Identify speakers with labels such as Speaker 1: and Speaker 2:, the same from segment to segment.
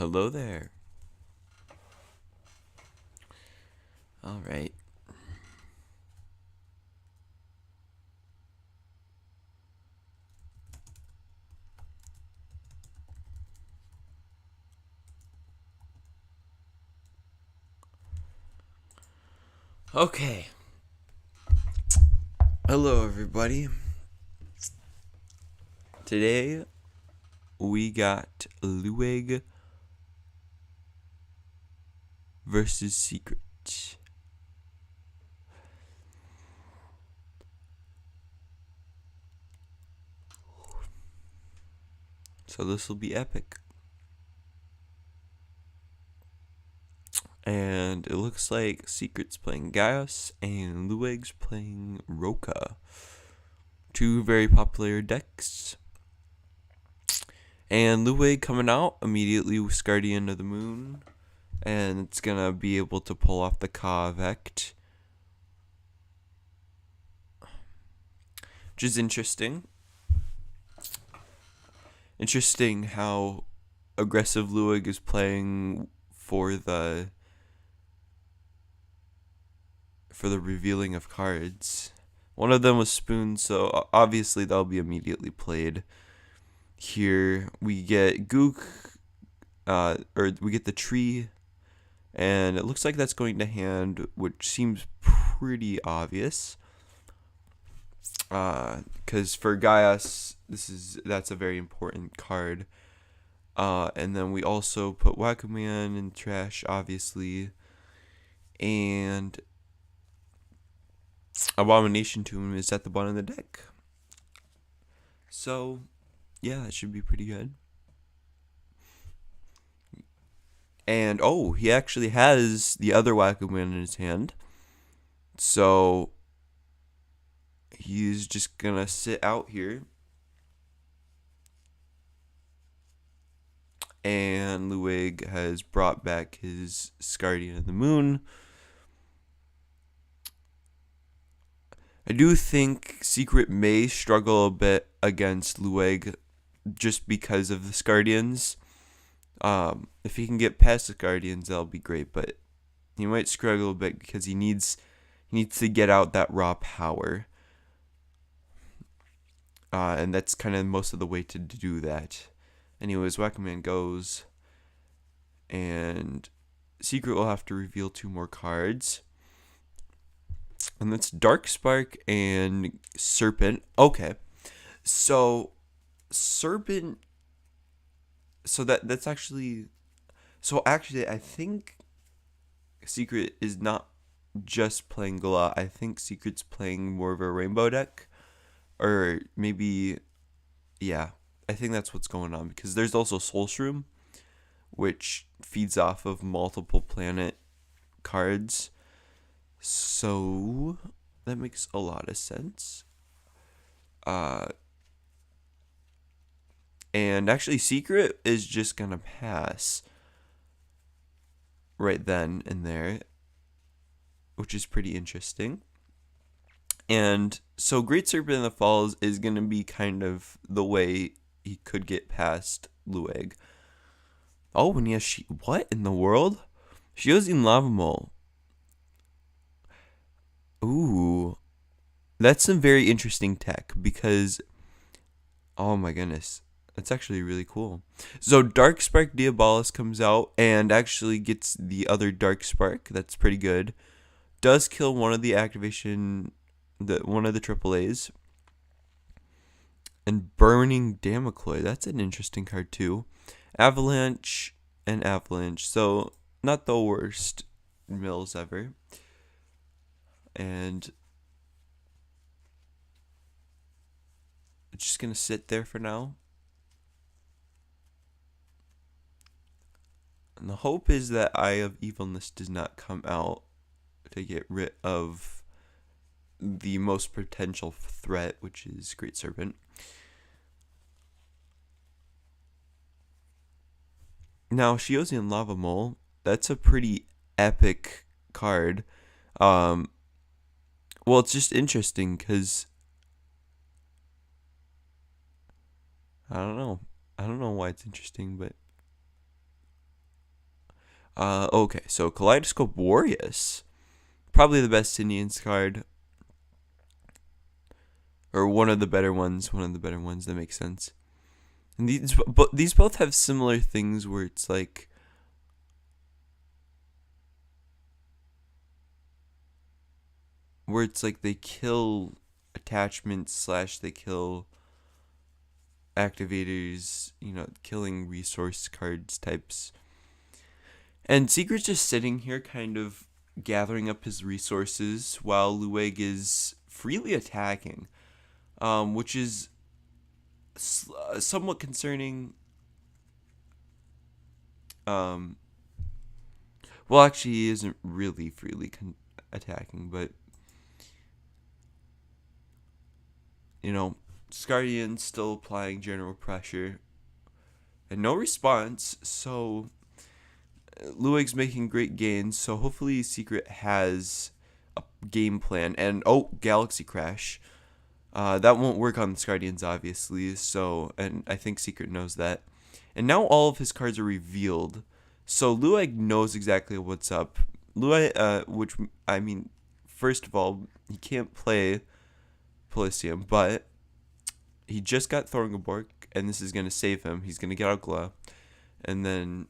Speaker 1: Hello there. All right. Okay. Hello, everybody. Today we got Luweg versus Secret. So this will be epic. And it looks like Secret's playing Gaius and Luweg's playing Roka. Two very popular decks. And Luweg coming out immediately with Guardian of the Moon. And it's gonna be able to pull off the Ka effect, which is interesting. Interesting how aggressive Luweg is playing for the revealing of cards. One of them was Spoon, so obviously that'll be immediately played. Here we get Gook, or we get the tree, and it looks like that's going to hand, which seems pretty obvious. Because for Gaius, that's a very important card. And then we also put Whack-A-Man in trash, obviously, and Abomination Tomb is at the bottom of the deck. So, yeah, that should be pretty good. And, oh, he actually has the other Whack-A-Man in his hand. So, he's just gonna sit out here. And Luweg has brought back his Guardian of the Moon. I do think Secret may struggle a bit against Luweg just because of the Guardians. If he can get past the Guardians, that'll be great, but he might struggle a bit because he needs to get out that raw power. And that's kind of most of the way to do that. Anyways, Whack-A-Man goes, and Secret will have to reveal 2 more cards. And that's Dark Spark and Serpent. Okay. So Serpent, so that's actually, I think Secret is not just playing Gala. I think Secret's playing more of a rainbow deck, or maybe, yeah, I think that's what's going on, because there's also Soul Shroom, which feeds off of multiple planet cards. So that makes a lot of sense. And actually Secret is just gonna pass right then and there, which is pretty interesting. And so Great Serpent in the Falls is gonna be kind of the way he could get past Luweg. Oh, and he has what in the world? Shiozin Lava Mole. Ooh, that's some very interesting tech, because, oh my goodness, that's actually really cool. So Dark Spark Diabolus comes out and actually gets the other Dark Spark. That's pretty good. Does kill one of the activation, one of the AAAs. And Burning Damocloy, that's an interesting card too. Avalanche and Avalanche, so not the worst mills ever. And it's just gonna sit there for now. And the hope is that Eye of Evilness does not come out to get rid of the most potential threat, which is Great Serpent. Now, Shiozin Lava Mole, that's a pretty epic card. Well, it's just interesting because I don't know why it's interesting, but Okay, so Kaleidoscope Warriors, probably the best Indians card, or one of the better ones. One of the better ones. That makes sense. And these both have similar things where it's like, they kill attachments slash they kill activators, killing resource cards types. And Secret's just sitting here kind of gathering up his resources while Luweg is freely attacking, which is somewhat concerning. Well, actually, he isn't really freely attacking, but Scardian still applying general pressure and no response. So Luweg's making great gains. So hopefully Secret has a game plan. And Galaxy Crash. That won't work on the Scardians, obviously. So, and I think Secret knows that. And now all of his cards are revealed. So Luweg knows exactly what's up. Luweg, first of all, he can't play Polysium, but he just got Thorngaborg, and this is going to save him. He's going to get out Gla, and then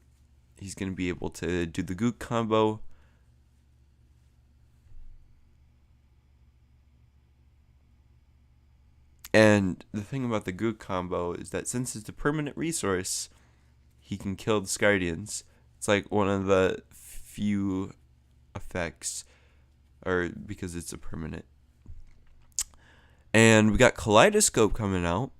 Speaker 1: he's going to be able to do the Gook combo. And the thing about the Gook combo is that since it's a permanent resource, he can kill the Scardians. It's like one of the few effects, or because it's a permanent. And we got Kaleidoscope coming out.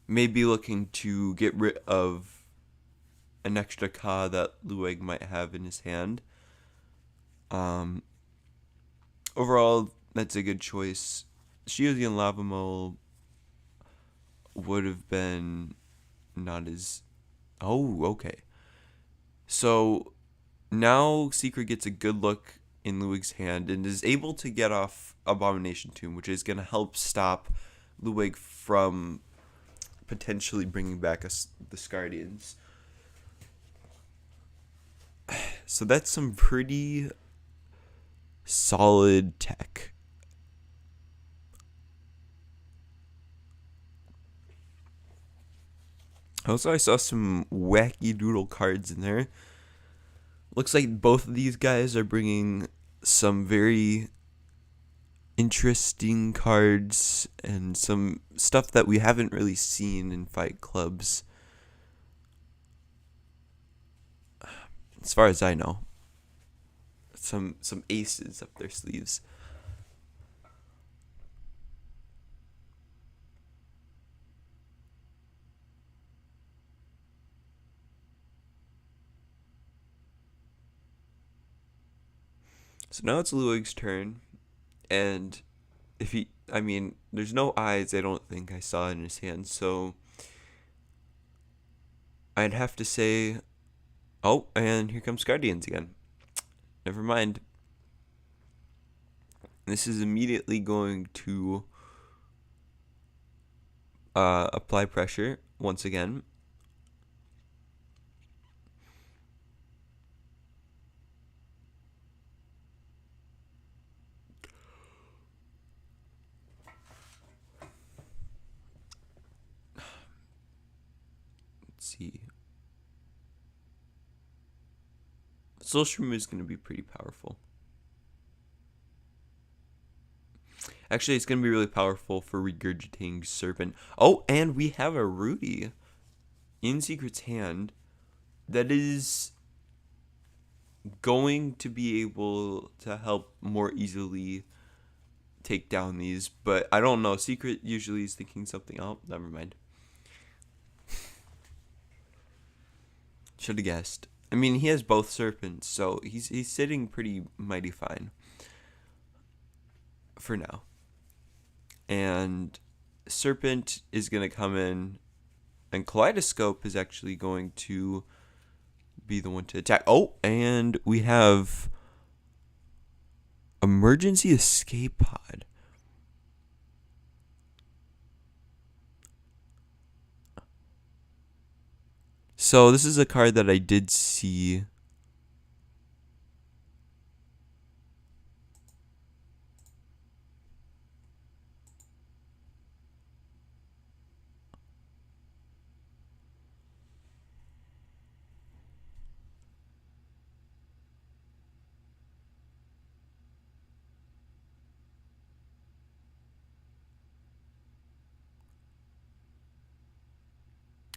Speaker 1: Maybe looking to get rid of an extra Ka that Luweg might have in his hand. Overall, that's a good choice. Shield and Lavamo would have been not as... Oh, okay. So now Secret gets a good look in Luweg's hand and is able to get off Abomination Tomb, which is going to help stop Luweg from potentially bringing back the Scardians. So that's some pretty solid tech. Also, I saw some wacky doodle cards in there. Looks like both of these guys are bringing some very interesting cards and some stuff that we haven't really seen in fight clubs, as far as I know. Some aces up their sleeves. So now it's Luweg's turn, and there's no eyes I don't think I saw in his hand, so I'd have to say, and here comes Guardians again. Never mind. This is immediately going to apply pressure once again. See. Social Room is going to be pretty powerful. Actually, it's going to be really powerful for regurgitating Serpent. Oh, and we have a Rudy in Secret's hand that is going to be able to help more easily take down these. But I don't know. Secret usually is thinking something. Oh, never mind. Should have guessed. I mean, he has both Serpents, so he's sitting pretty mighty fine for now. And Serpent is going to come in, and Kaleidoscope is actually going to be the one to attack. Oh, and we have Emergency Escape Pod. So this is a card that I did see.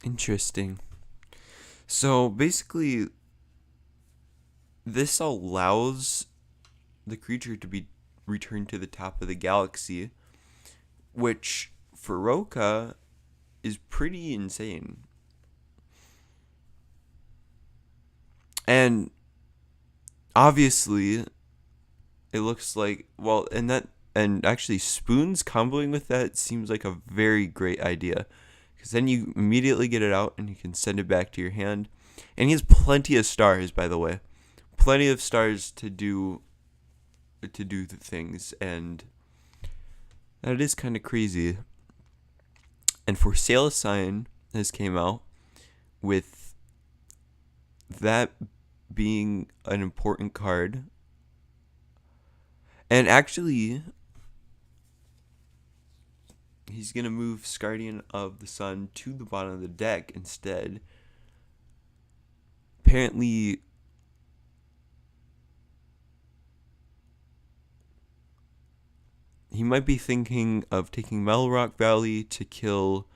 Speaker 1: Interesting. So basically, this allows the creature to be returned to the top of the galaxy, which for Roka is pretty insane. And obviously, it looks like, well, and actually Spoons comboing with that seems like a very great idea, because then you immediately get it out and you can send it back to your hand. And he has plenty of stars, by the way, plenty of stars to do the things, and that is kind of crazy. And For Sale Sign has came out with that being an important card. And actually, he's going to move Guardian of the Sun to the bottom of the deck instead. Apparently, he might be thinking of taking Melrock Valley to kill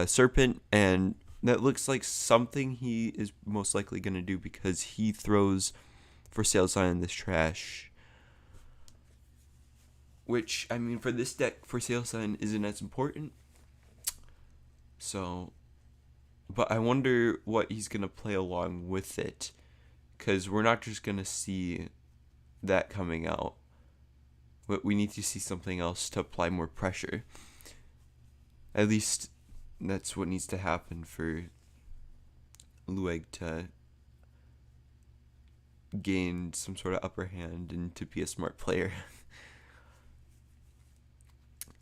Speaker 1: Serpent, and that looks like something he is most likely going to do, because he throws For Sale Sign in this trash. Which, I mean, for this deck, For Sale Sign isn't as important. So, but I wonder what he's going to play along with it, because we're not just going to see that coming out. But we need to see something else to apply more pressure. At least that's what needs to happen for Luweg to gain some sort of upper hand and to be a smart player.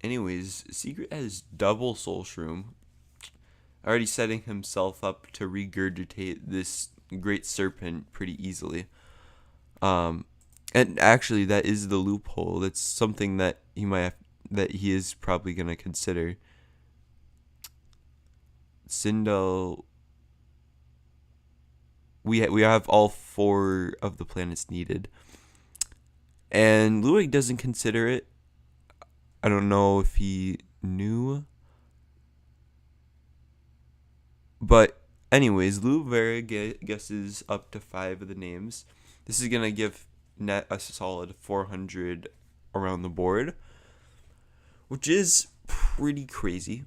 Speaker 1: Anyways, Secret has double Soul Shroom, already setting himself up to regurgitate this Great Serpent pretty easily. And actually, that is the loophole. That's something that he is probably gonna consider. Sindel. We have all 4 of the planets needed, and Luweg doesn't consider it. I don't know if he knew, but anyways, Luweg guesses up to 5 of the names. This is gonna give net a solid 400 around the board, which is pretty crazy.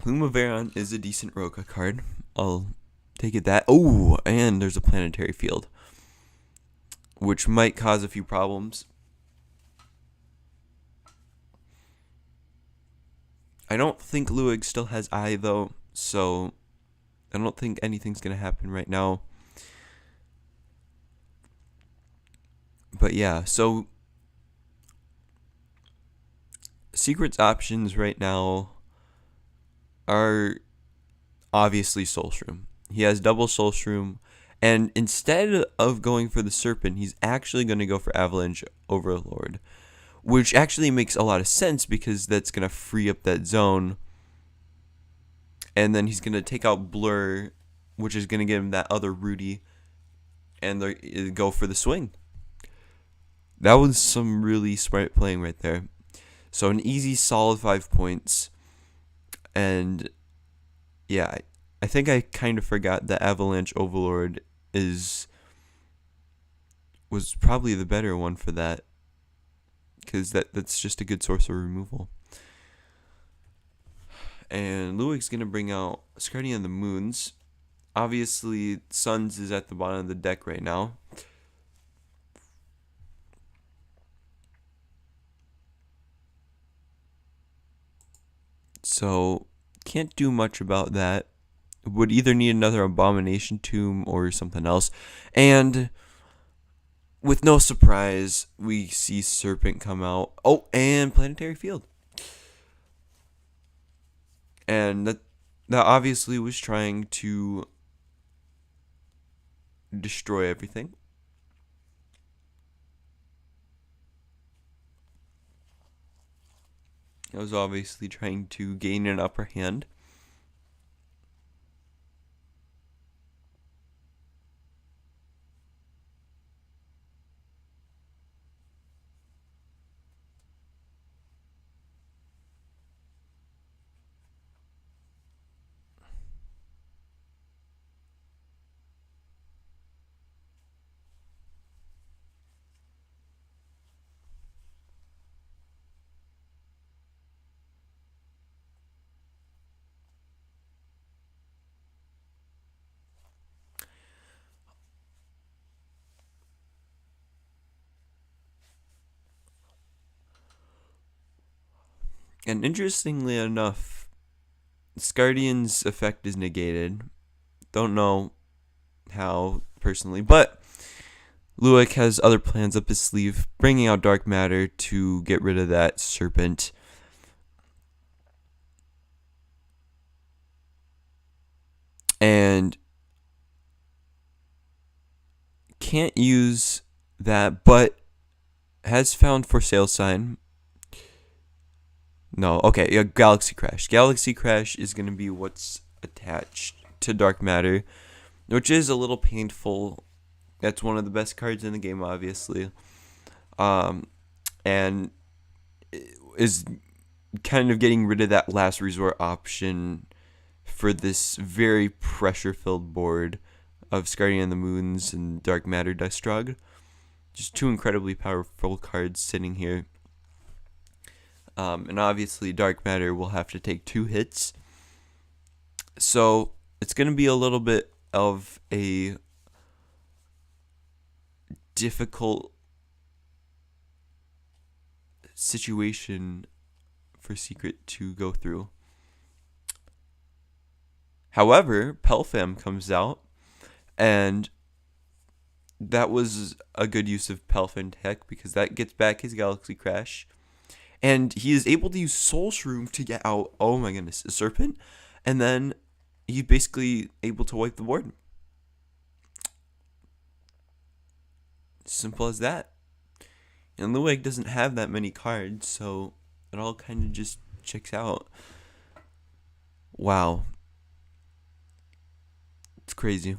Speaker 1: Lumaveron is a decent Roka card. I'll take it that. Oh, and there's a planetary field, which might cause a few problems. I don't think Luweg still has Eye, though, so I don't think anything's going to happen right now. But yeah, so Secret's options right now are obviously Soul Shroom. He has double Soul Shroom, and instead of going for the Serpent, he's actually going to go for Avalanche Overlord, which actually makes a lot of sense, because that's going to free up that zone. And then he's going to take out Blur, which is going to give him that other Rudy, and go for the swing. That was some really smart playing right there. So an easy, solid 5 points. And yeah, I think I kind of forgot that Avalanche Overlord was probably the better one for that, because that's just a good source of removal. And Luweg's going to bring out Guardian of the Moons. Obviously, Suns is at the bottom of the deck right now. So, can't do much about that. Would either need another Abomination Tomb or something else. And with no surprise, we see Serpent come out. Oh, and Planetary Field. And that obviously was trying to destroy everything. It was obviously trying to gain an upper hand. And interestingly enough, Scardian's effect is negated. Don't know how personally, but Luweg has other plans up his sleeve, bringing out dark matter to get rid of that serpent. And can't use that, but has found for sale sign. No, okay, yeah, Galaxy Crash. Galaxy Crash is going to be what's attached to dark matter, which is a little painful. That's one of the best cards in the game, obviously. And is kind of getting rid of that last resort option for this very pressure-filled board of Scardian and the Moons and Dark Matter Destrog. Just two incredibly powerful cards sitting here. And obviously Dark Matter will have to take 2 hits. So it's going to be a little bit of a difficult situation for Secret to go through. However, Pelfam comes out, and that was a good use of Pelfam tech because that gets back his Galaxy Crash. And he is able to use Soul Shroom to get out, oh my goodness, a Serpent. And then he's basically able to wipe the board. Simple as that. And Luweg doesn't have that many cards, so it all kind of just checks out. Wow. It's crazy.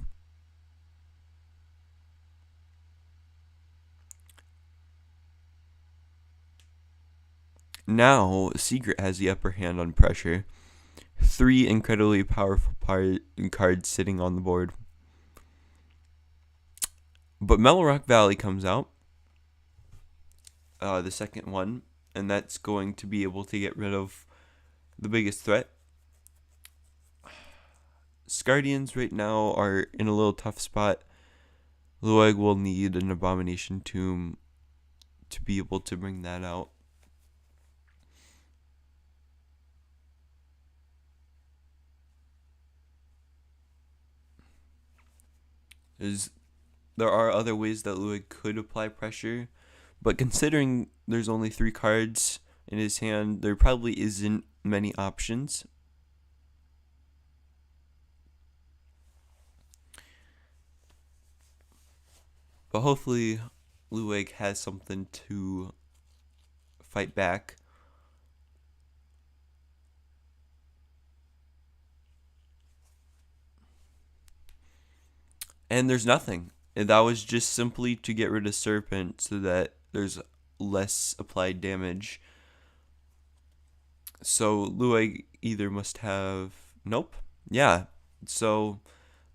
Speaker 1: Now, Secret has the upper hand on pressure. 3 incredibly powerful cards sitting on the board. But Mellow Rock Valley comes out. The second one. And that's going to be able to get rid of the biggest threat. Scardians right now are in a little tough spot. Luweg will need an Abomination Tomb to be able to bring that out. There are other ways that Luweg could apply pressure, but considering there's only 3 cards in his hand, there probably isn't many options. But hopefully Luweg has something to fight back. And there's nothing. And that was just simply to get rid of Serpent so that there's less applied damage. So Luweg either must have... Nope. Yeah. So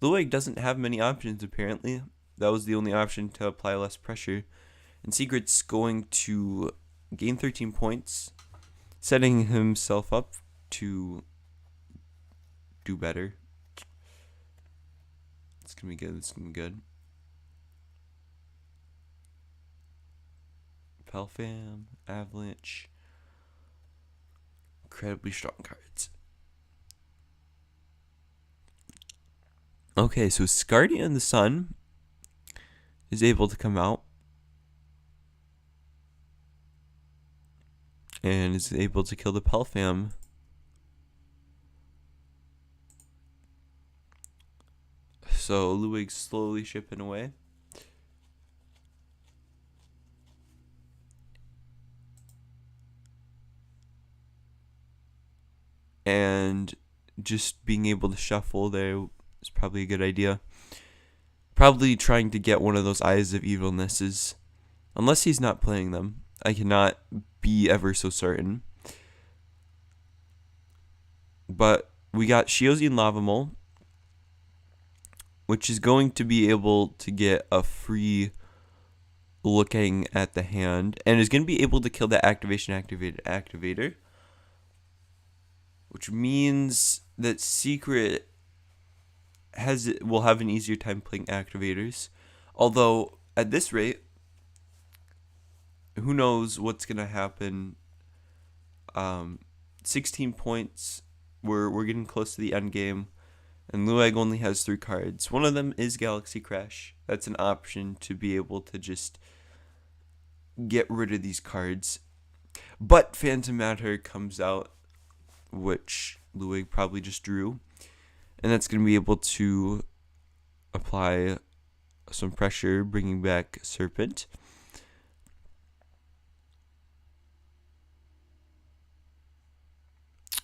Speaker 1: Luweg doesn't have many options apparently. That was the only option to apply less pressure. And Secret's going to gain 13 points, setting himself up to do better. It's going to be good. It's going to be good. Pelfam, Avalanche. Incredibly strong cards. Okay, so Scardian the Sun is able to come out and is able to kill the Pelfam So Luweg's slowly chipping away. And just being able to shuffle there is probably a good idea. Probably trying to get one of those Eyes of Evilnesses. Unless he's not playing them. I cannot be ever so certain. But we got Shiozi and Lavamole, which is going to be able to get a free looking at the hand, and is going to be able to kill that activator, which means that Secret will have an easier time playing activators. Although at this rate, who knows what's going to happen. 16 points. We're getting close to the end game. And Luweg only has 3 cards. One of them is Galaxy Crash. That's an option to be able to just get rid of these cards. But Phantom Matter comes out, which Luweg probably just drew. And that's going to be able to apply some pressure, bringing back Serpent.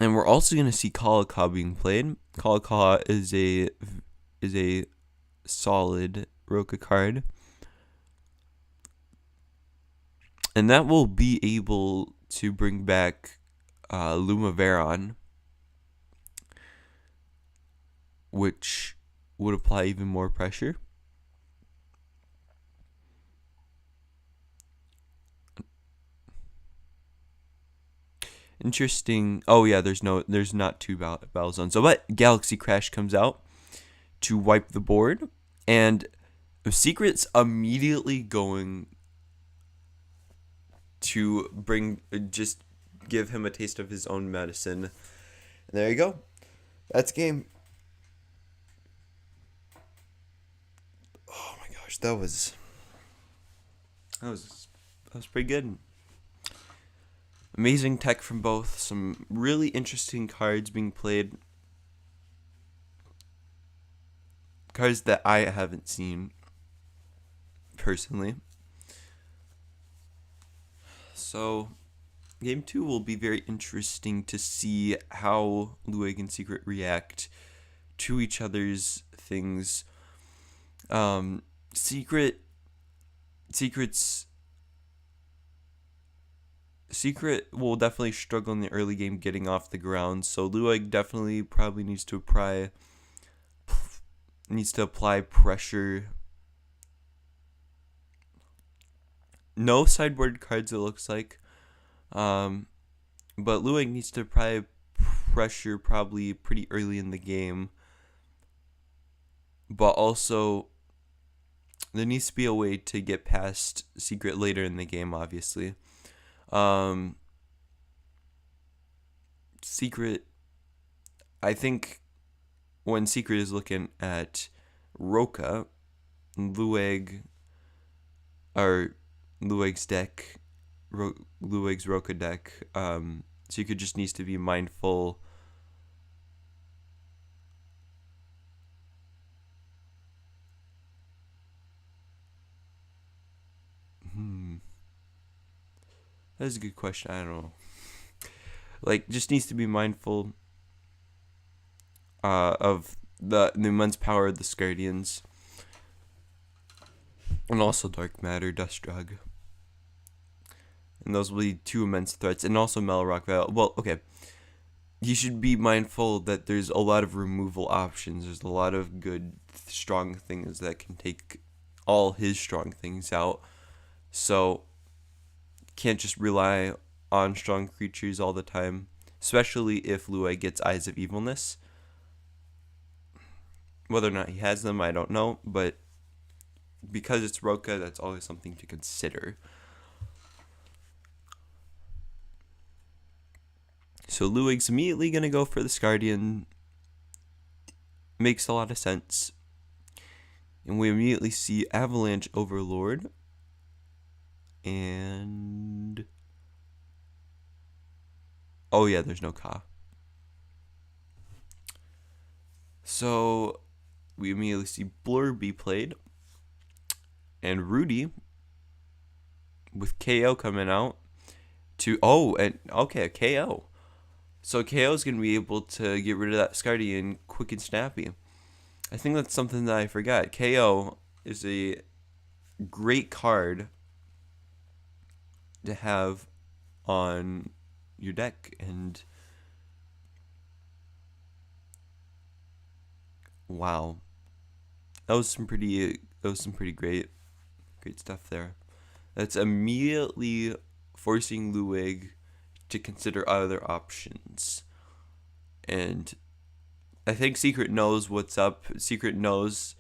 Speaker 1: And we're also going to see Kalakaw being played. Kalakaw is a solid Roka card. And that will be able to bring back Luma Veron, which would apply even more pressure. Interesting. Oh yeah, there's not 2 battle zones. So but Galaxy Crash comes out to wipe the board, and Secret's immediately going to just give him a taste of his own medicine. And there you go. That's game. Oh my gosh, that was pretty good. Amazing tech from both. Some really interesting cards being played. Cards that I haven't seen personally. So, game 2 will be very interesting to see how Luweg and Secret react to each other's things. Secret will definitely struggle in the early game getting off the ground, so Luweg definitely probably needs to apply pressure. No sideboard cards, it looks like. But Luweg needs to apply pressure probably pretty early in the game. But also, there needs to be a way to get past Secret later in the game, obviously. Secret, I think when Secret is looking at Roka, Luweg's deck, Luweg's Roka deck, Secret just needs to be mindful That is a good question. I don't know. Just needs to be mindful of the immense power of the Scardians. And also Dark Matter, Dust Drug. And those will be 2 immense threats. And also Melrock Vale. Well, okay. You should be mindful that there's a lot of removal options. There's a lot of good, strong things that can take all his strong things out. So, can't just rely on strong creatures all the time. Especially if Luweg gets Eyes of Evilness. Whether or not he has them, I don't know. But because it's Roka, that's always something to consider. So Luweg's immediately going to go for the Scardian. Makes a lot of sense. And we immediately see Avalanche Overlord. And... oh yeah, there's no Ka. So we immediately see Blur be played. And Rudy with KO coming out to a KO. So KO is going to be able to get rid of that Scardian quick and snappy. I think that's something that I forgot. KO is a great card to have on your deck, and wow, that was some pretty great stuff there. That's immediately forcing Luweg to consider other options. And I think Secret knows what's up. Secret knows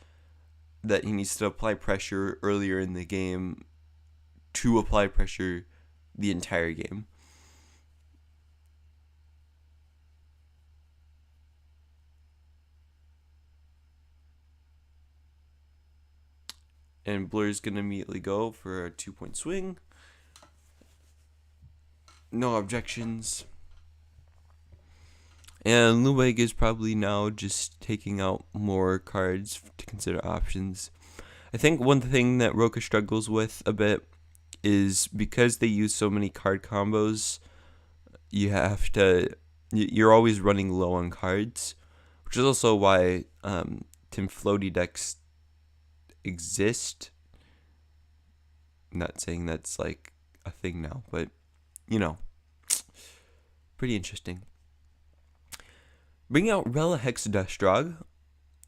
Speaker 1: that he needs to apply pressure earlier in the game to apply pressure the entire game. And Blur's going to immediately go for a 2-point swing. No objections. And Luweg is probably now just taking out more cards to consider options. I think one thing that Roka struggles with a bit is because they use so many card combos, you're always running low on cards, which is also why Tim Floaty decks exist. I'm not saying that's like a thing now, but pretty interesting. Bring out Rela Hexadestrog,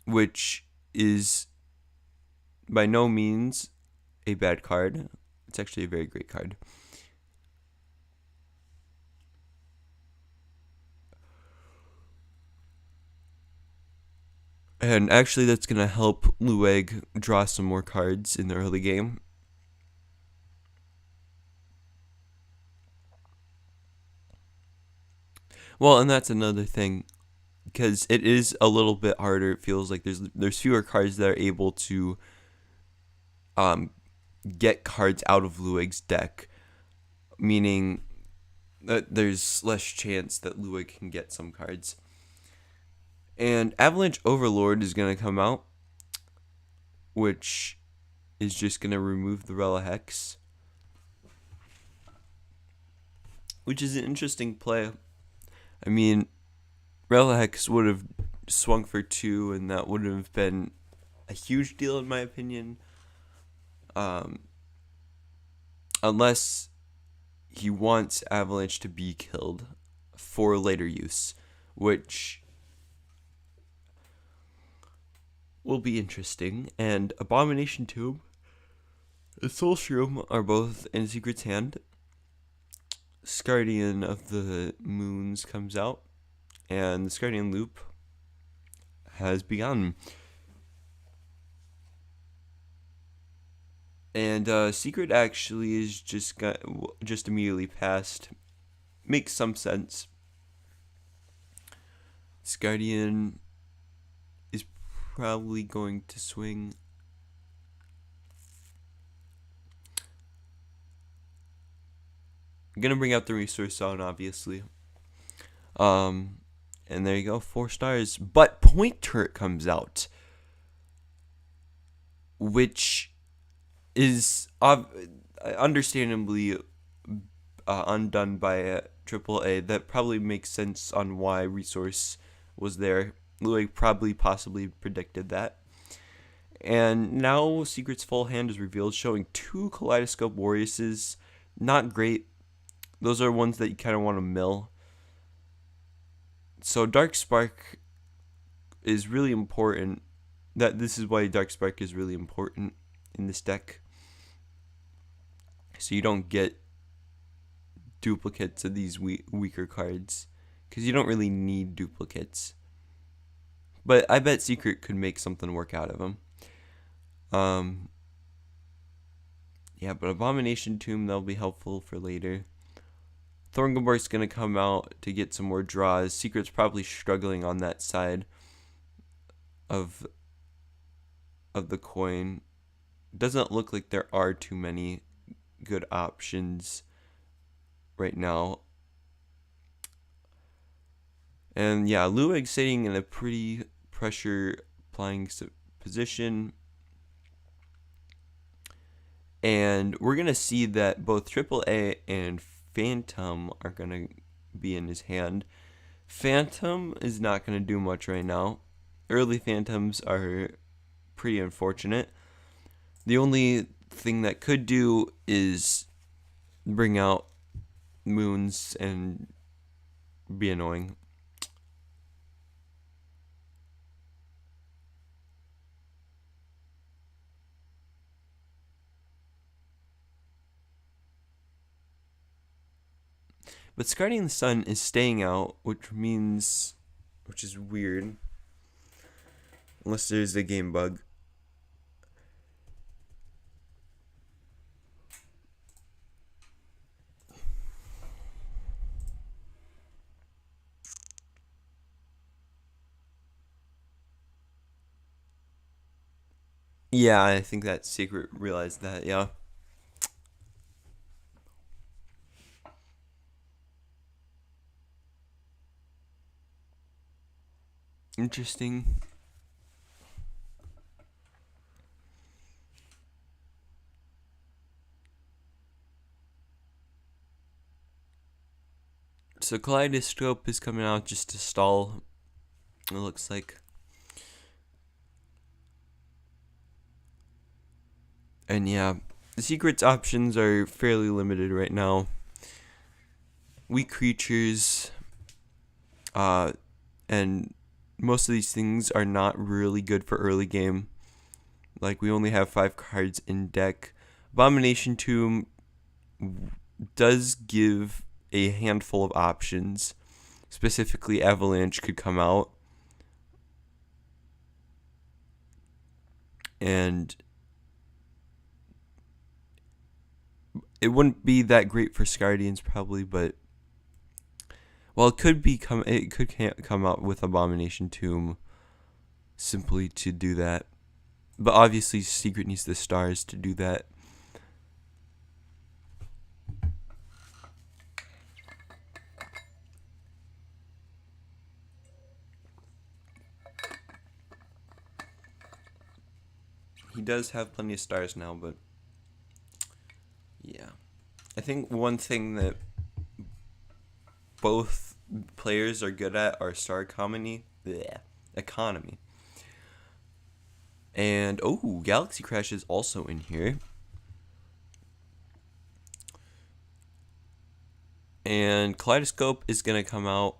Speaker 1: which is by no means a bad card. It's actually a very great card. And actually that's going to help Luweg draw some more cards in the early game. Well, and that's another thing, because it is a little bit harder. It feels like there's fewer cards that are able to get cards out of Luweg's deck, meaning that there's less chance that Luweg can get some cards. And Avalanche Overlord is going to come out, which is just going to remove the Rela Hex, which is an interesting play. I mean, Rela Hex would have swung for 2, and that would have been a huge deal in my opinion. Unless he wants Avalanche to be killed for later use, which will be interesting. And Abomination Tomb and Soul Shroom are both in Secret's hand. Scardian of the Moons comes out, and the Scardian loop has begun. And Secret actually is just immediately passed. Makes some sense. Scardian is probably going to swing. I'm gonna bring out the Resource Zone, obviously. And there you go, 4 stars. But Point Turret comes out, which is understandably undone by AAA. That probably makes sense on why Resource was there. Luweg possibly predicted that. And now Secret's full hand is revealed, showing 2 Kaleidoscope Warriors. Not great. Those are ones that you kind of want to mill. So Dark Spark is really important. This is why Dark Spark is really important in this deck. So you don't get duplicates of these weaker cards, because you don't really need duplicates. But I bet Secret could make something work out of them. Yeah, but Abomination Tomb, that'll be helpful for later. Thorngobor's going to come out to get some more draws. Secret's probably struggling on that side of the coin. Doesn't look like there are too many good options right now. And yeah, Luweg sitting in a pretty pressure applying position. And we're going to see that both AAA and Phantom are going to be in his hand. Phantom is not going to do much right now. Early Phantoms are pretty unfortunate. The only thing that could do is bring out moons and be annoying. But Guardian the Sun is staying out, which is weird. Unless there's a game bug. Yeah, I think that Secret realized that, yeah. Interesting. So Kaleidoscope is coming out just to stall, it looks like. And yeah, the Secret's options are fairly limited right now. Weak creatures, and most of these things are not really good for early game. Like, we only have 5 cards in deck. Abomination Tomb does give a handful of options. Specifically, Avalanche could come out. And it wouldn't be that great for Scardians probably, but well, it could come out with Abomination Tomb simply to do that. But obviously Secret needs the stars to do that. He does have plenty of stars now, but yeah. I think one thing that both players are good at are star economy. And Galaxy Crash is also in here. And Kaleidoscope is going to come out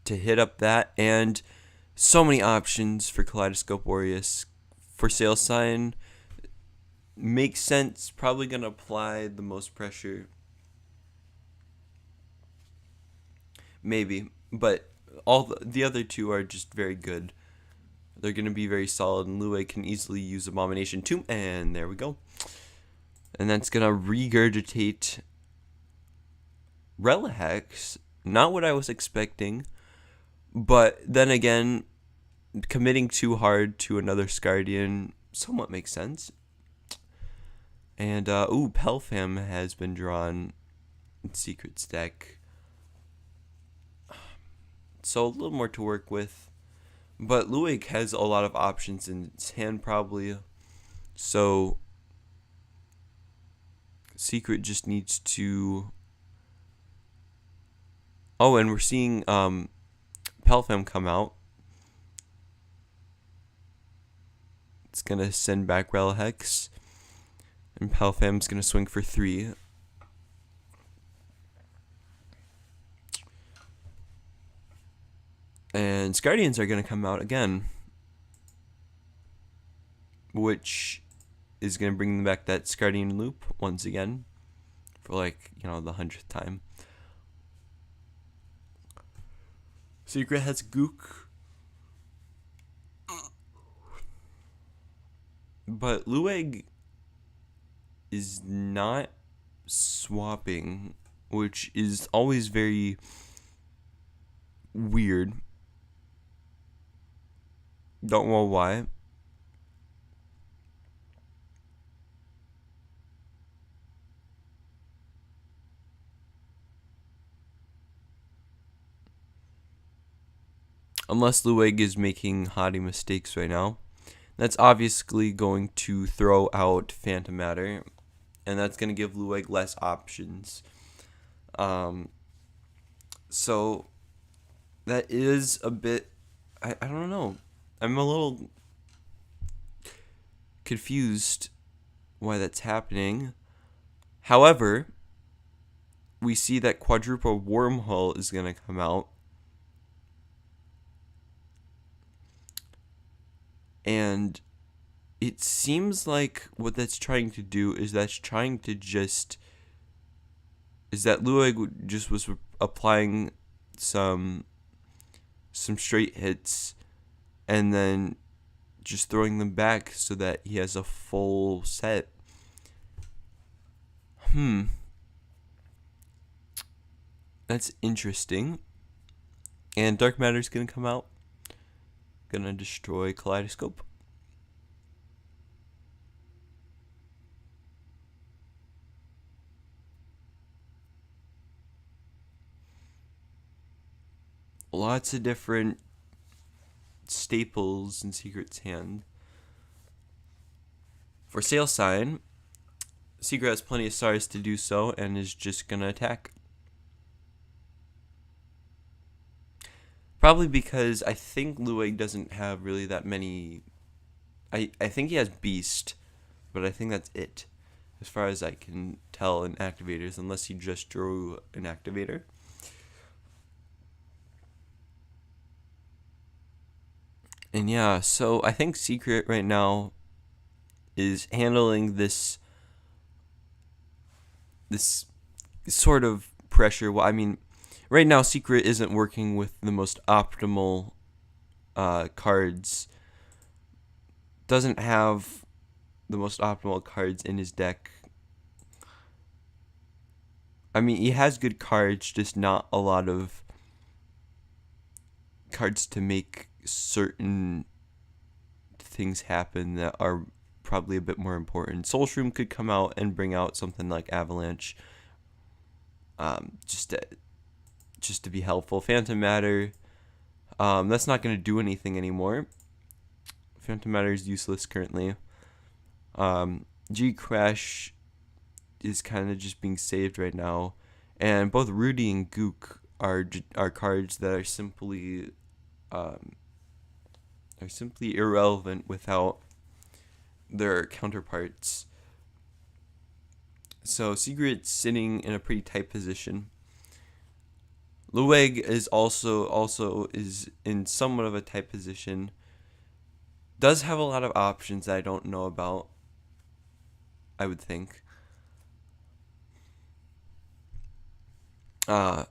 Speaker 1: to hit up that. And so many options for Kaleidoscope Aureus. For Sale Sign, makes sense. Probably going to apply the most pressure. Maybe. But all the other two are just very good. They're going to be very solid. And Luweg can easily use Abomination Tomb. And there we go. And that's going to regurgitate Relihex. Not what I was expecting. But then again, committing too hard to another Scardian somewhat makes sense. And, Pelfam has been drawn in Secret's deck. So a little more to work with. But Luweg has a lot of options in his hand probably. So Secret just needs to... Oh, and we're seeing Pelfam come out. It's going to send back Relihex. And Pelfam's going to swing for 3. And Scardians are going to come out again. Which is going to bring them back that Scardian loop once again. For the 100th time. Secret has Gook. But Luweg is not swapping, which is always very weird. Don't know why. unless Luweg is making haughty mistakes right now. That's obviously going to throw out Phantom Matter, and that's going to give Luweg less options. So that is a bit, I don't know. I'm a little confused why that's happening. However, we see that Quadruple Wormhole is going to come out. And it seems like what that's trying to do is that Luweg just was applying some straight hits and then just throwing them back so that he has a full set. That's interesting. And Dark Matter's gonna come out. Gonna destroy Kaleidoscope. Lots of different staples in Secret's hand. For Sail Sign, Secret has plenty of stars to do so and is just gonna attack. Probably because I think Luweg doesn't have really that many. I think he has Beast, but I think that's it, as far as I can tell in activators, unless he just drew an activator. And yeah, so I think Secret right now is handling this sort of pressure. Well, I mean, right now Secret isn't working with the most optimal cards. Doesn't have the most optimal cards in his deck. I mean, he has good cards, just not a lot of cards to make certain things happen that are probably a bit more important. Soul Shroom could come out and bring out something like Avalanche, just to be helpful. Phantom Matter, that's not going to do anything anymore. Phantom Matter is useless currently. G Crash is kind of just being saved right now, and both Rudy and Gook are cards that are simply irrelevant without their counterparts. So Secret's sitting in a pretty tight position. Luweg is also is in somewhat of a tight position. Does have a lot of options that I don't know about, I would think. And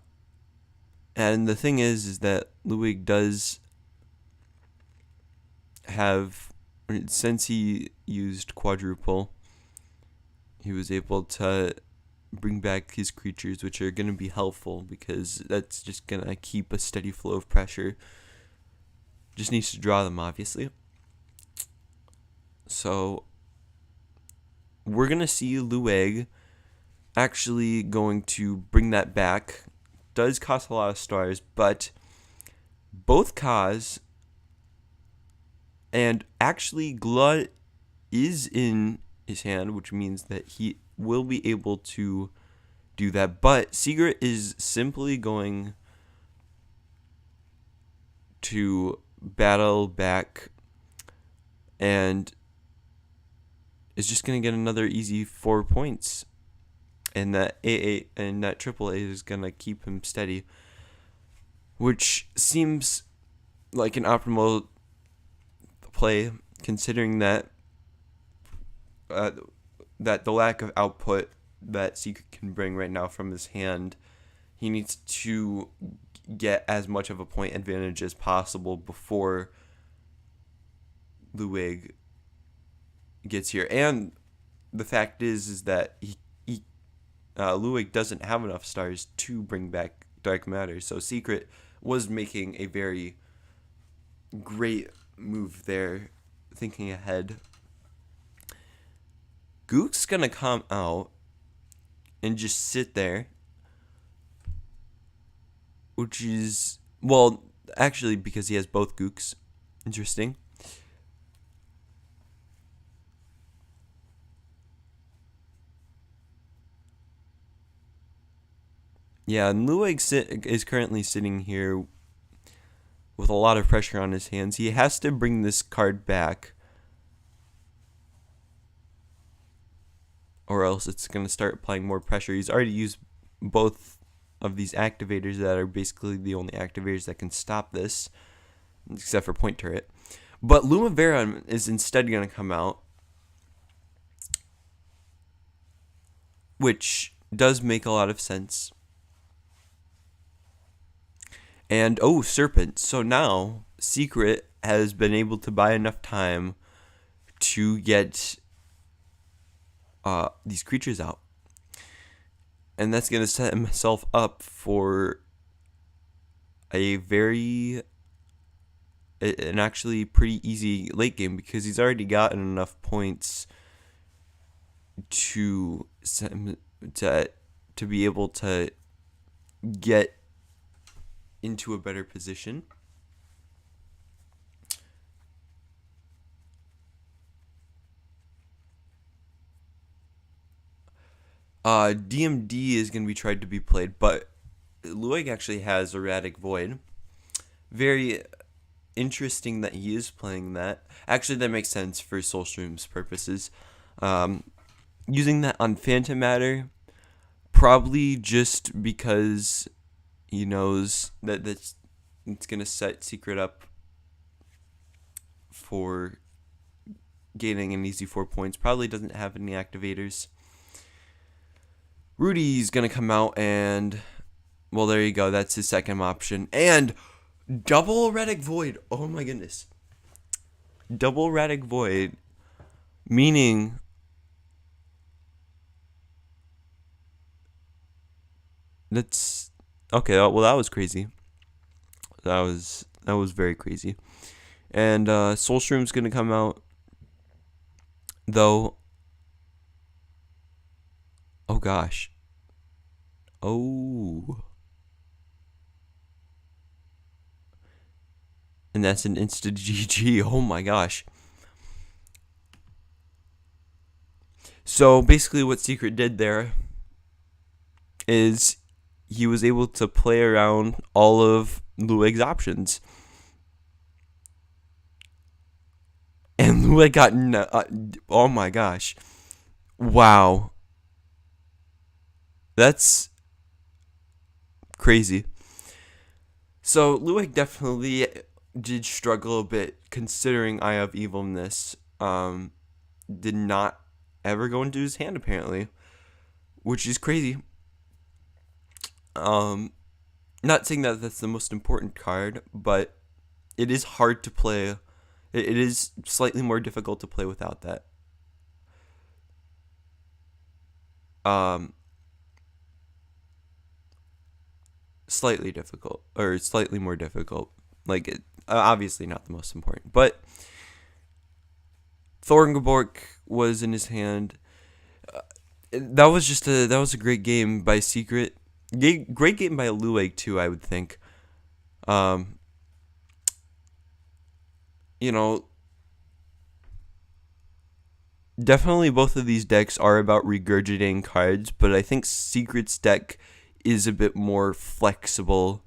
Speaker 1: the thing is that Luweg does have, since he used Quadruple, he was able to bring back his creatures, which are going to be helpful because that's just going to keep a steady flow of pressure. Just needs to draw them, obviously. So we're going to see Luweg actually going to bring that back. Does cost a lot of stars, but both Kaz and actually Glut is in his hand, which means that he will be able to do that. But Secret is simply going to battle back and is just going to get another easy 4 points. And that AA and that AAA is going to keep him steady, which seems like an optimal play, considering that that the lack of output that Secret can bring right now from his hand, he needs to get as much of a point advantage as possible before Luweg gets here. And the fact is that Luweg doesn't have enough stars to bring back Dark Matter, so Secret was making a very great move there, thinking ahead. Gook's gonna come out and just sit there, which is, well, actually, because he has both gooks. Interesting. Yeah, and Luweg is currently sitting here with a lot of pressure on his hands. He has to bring this card back, or else it's going to start applying more pressure. He's already used both of these activators that are basically the only activators that can stop this, except for Point Turret. But Lumavera is instead going to come out, which does make a lot of sense. And, oh, Serpent. So now Secret has been able to buy enough time to get these creatures out. And that's going to set himself up for an actually pretty easy late game, because he's already gotten enough points to be able to get into a better position. DMD is going to be tried to be played, but Luweg actually has Erratic Void. Very interesting that he is playing that. Actually, that makes sense for Soulstream's purposes. Using that on Phantom Matter, probably just because he knows that it's going to set Secret up for gaining an easy 4 points. Probably doesn't have any activators. Rudy's going to come out and, well, there you go. That's his second option. And double Erratic Void. Oh my goodness. Double Erratic Void, meaning that's okay. Well, that was crazy. That was very crazy. And Soulstream's going to come out, though. Oh gosh. Oh. And that's an instant GG. Oh my gosh. So basically what Secret did there is he was able to play around all of Luweg's options. And Luweg got oh my gosh. Wow. That's crazy. So Luweg definitely did struggle a bit, considering Eye of Evilness did not ever go into his hand, apparently, which is crazy. Not saying that that's the most important card, but it is hard to play. It is slightly more difficult to play without that. Slightly difficult, or slightly more difficult. Like, obviously not the most important, but Thorngeborg was in his hand. That was a great game by Secret. Great game by Luweg too, I would think. Definitely both of these decks are about regurgitating cards, but I think Secret's deck is a bit more flexible.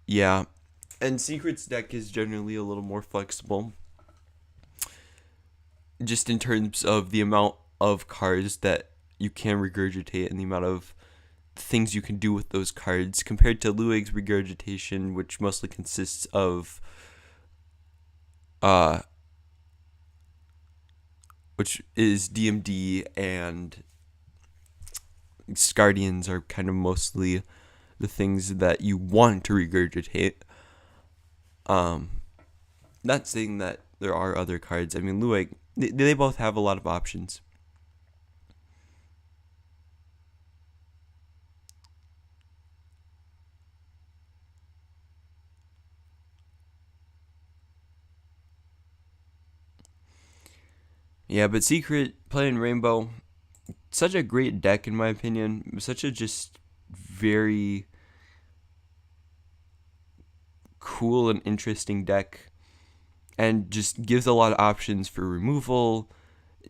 Speaker 1: Yeah. And Secret's deck is generally a little more flexible, just in terms of the amount of cards that you can regurgitate and the amount of things you can do with those cards, compared to Luweg's regurgitation, which mostly consists of which is DMD, and Guardians are kind of mostly the things that you want to regurgitate. Not saying that there are other cards. I mean, Luweg, they both have a lot of options. Yeah, but Secret playing Rainbow, such a great deck in my opinion. Such a just very cool and interesting deck, and just gives a lot of options for removal.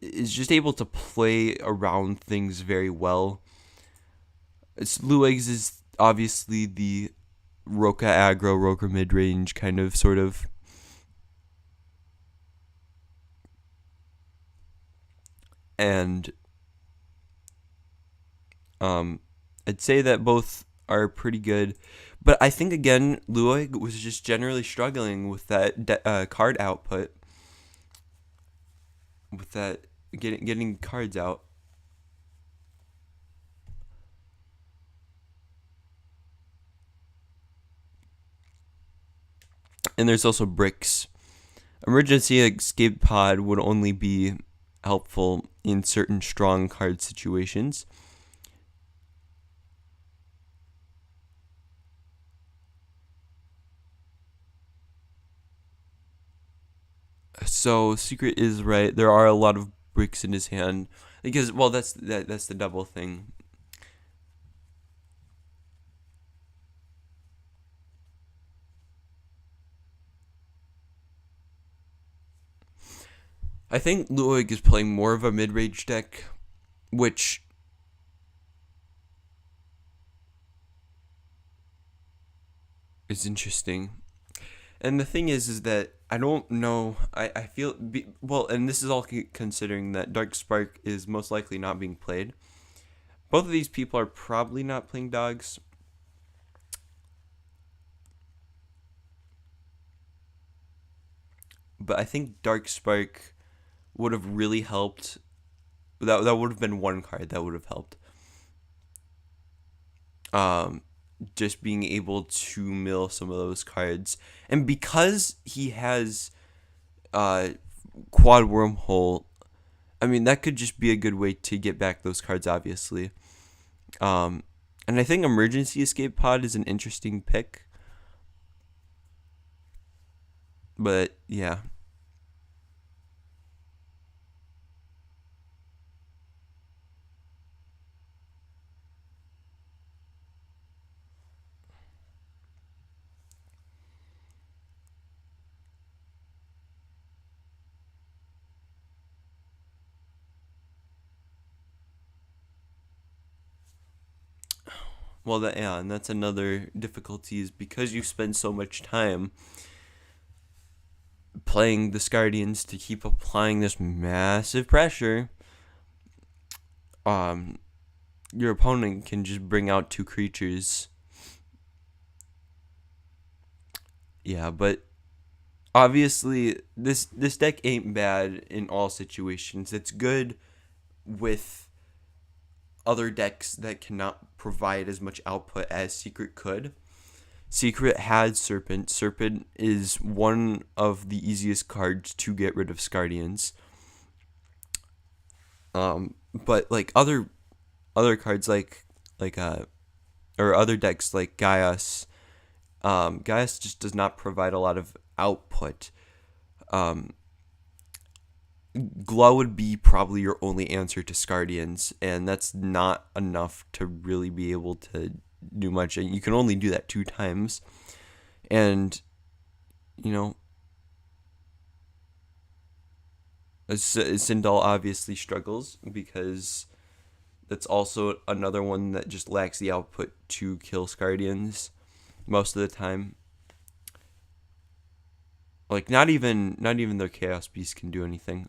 Speaker 1: Is just able to play around things very well. Luweg's is obviously the Roka aggro, Roka mid range kind of sort of. And I'd say that both are pretty good, but I think again Luweg was just generally struggling with that card output, with that getting cards out. And there's also bricks. Emergency escape pod would only be helpful in certain strong card situations. So Secret is right. There are a lot of bricks in his hand because, well, that's the double thing. I think Luweg is playing more of a mid-range deck, which is interesting. And the thing is that I don't know. I feel well, and this is all considering that Dark Spark is most likely not being played. Both of these people are probably not playing dogs. But I think Dark Spark would have really helped. That would have been one card that would have helped. Just being able to mill some of those cards, and because he has quad wormhole, I mean that could just be a good way to get back those cards, obviously. And I think emergency escape pod is an interesting pick, but yeah. Well, and that's another difficulty, is because you spend so much time playing the Scardians to keep applying this massive pressure. Your opponent can just bring out two creatures. Yeah, but obviously this deck ain't bad in all situations. It's good with other decks that cannot provide as much output as Secret could. Secret had Serpent. Serpent is one of the easiest cards to get rid of Scardians. But like other cards like or other decks like Gaius, Gaius just does not provide a lot of output. Glow would be probably your only answer to Scardians, and that's not enough to really be able to do much. And you can only do that 2 times. And, you know, Sindal obviously struggles because that's also another one that just lacks the output to kill Scardians most of the time. Like not even their Chaos Beast can do anything.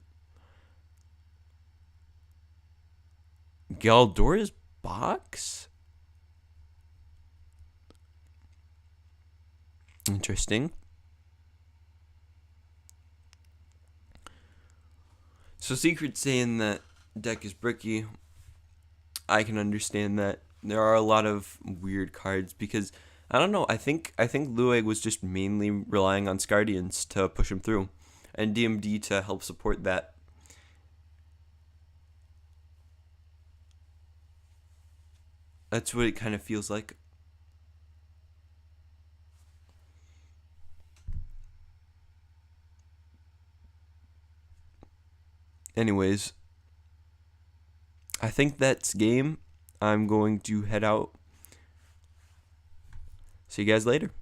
Speaker 1: Galdor's box? Interesting. So Secret's saying that deck is bricky. I can understand that. There are a lot of weird cards because I don't know. I think Luweg was just mainly relying on Scardians to push him through, and DMD to help support that. That's what it kind of feels like. Anyways, I think that's game. I'm going to head out. See you guys later.